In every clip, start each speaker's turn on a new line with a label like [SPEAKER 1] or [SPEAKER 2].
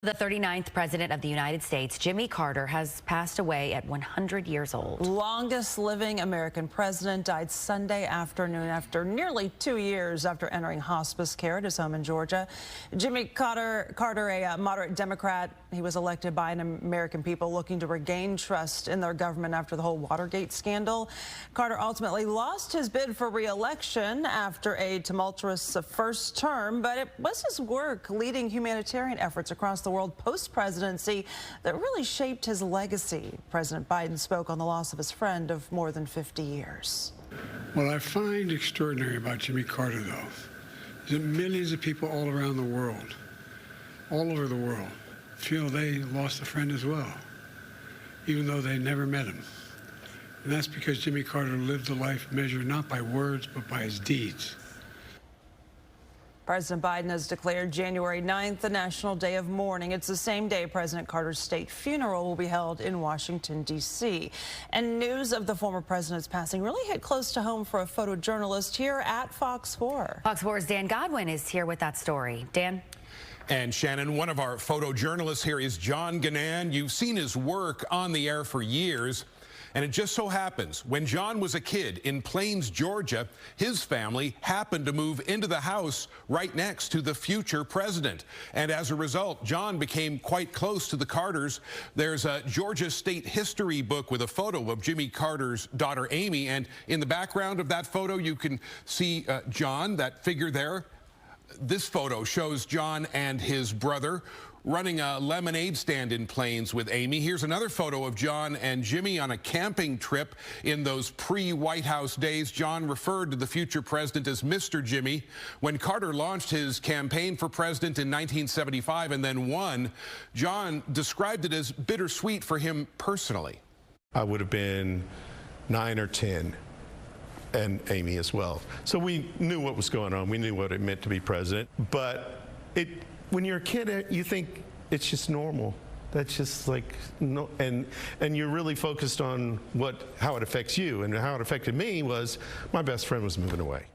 [SPEAKER 1] The 39th President of the United States, Jimmy Carter, has passed away at 100 years old.
[SPEAKER 2] Longest living American president died Sunday afternoon after nearly 2 years after entering hospice care at his home in Georgia. Jimmy Carter, a moderate Democrat, he was elected by an American people looking to regain trust in their government after the whole Watergate scandal. Carter ultimately lost his bid for re-election after a tumultuous first term, but it was his work leading humanitarian efforts across the world post-presidency that really shaped his legacy. President Biden spoke on the loss of his friend of more than 50 years.
[SPEAKER 3] What I find extraordinary about Jimmy Carter, though, is that millions of people all around the world, all over the world, feel they lost a friend as well, even though they never met him. And that's because Jimmy Carter lived a life measured not by words, but by his deeds.
[SPEAKER 2] President Biden has declared January 9th the National Day of Mourning. It's the same day President Carter's state funeral will be held in Washington, D.C. And news of the former president's passing really hit close to home for a photojournalist here at Fox 4.
[SPEAKER 1] Fox 4's Dan Godwin is here with that story. Dan?
[SPEAKER 4] And Shannon, one of our photojournalists here is John Gnann. You've seen his work on the air for years. And it just so happens, when John was a kid in Plains, Georgia, his family happened to move into the house right next to the future president. And as a result, John became quite close to the Carters. There's a Georgia state history book with a photo of Jimmy Carter's daughter, Amy. And in the background of that photo, you can see John, that figure there. This photo shows John and his brother running a lemonade stand in Plains with Amy. Here's another photo of John and Jimmy on a camping trip in those pre-White House days. John referred to the future president as Mr. Jimmy. When Carter launched his campaign for president in 1975 and then won, John described it as bittersweet for him personally.
[SPEAKER 5] I would have been 9 or 10. And Amy as well. So we knew what was going on. We knew what it meant to be president. But when you're a kid, you think it's just normal. That's just like no, and you're really focused on how it affects you. And how it affected me was my best friend was moving away.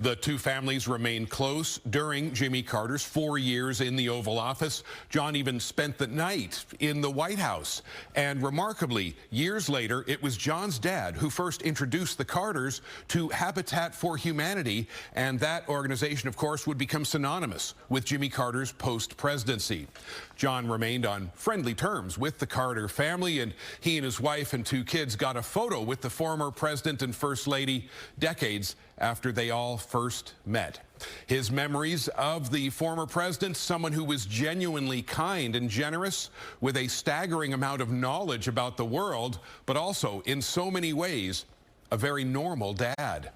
[SPEAKER 4] The two families remained close during Jimmy Carter's 4 years in the Oval Office. John even spent the night in the White House. And remarkably, years later, it was John's dad who first introduced the Carters to Habitat for Humanity. And that organization, of course, would become synonymous with Jimmy Carter's post-presidency. John remained on friendly terms with the Carter family, and he and his wife and 2 kids got a photo with the former president and first lady decades after they all first met. His memories of the former president, someone who was genuinely kind and generous with a staggering amount of knowledge about the world, but also in so many ways, a very normal dad.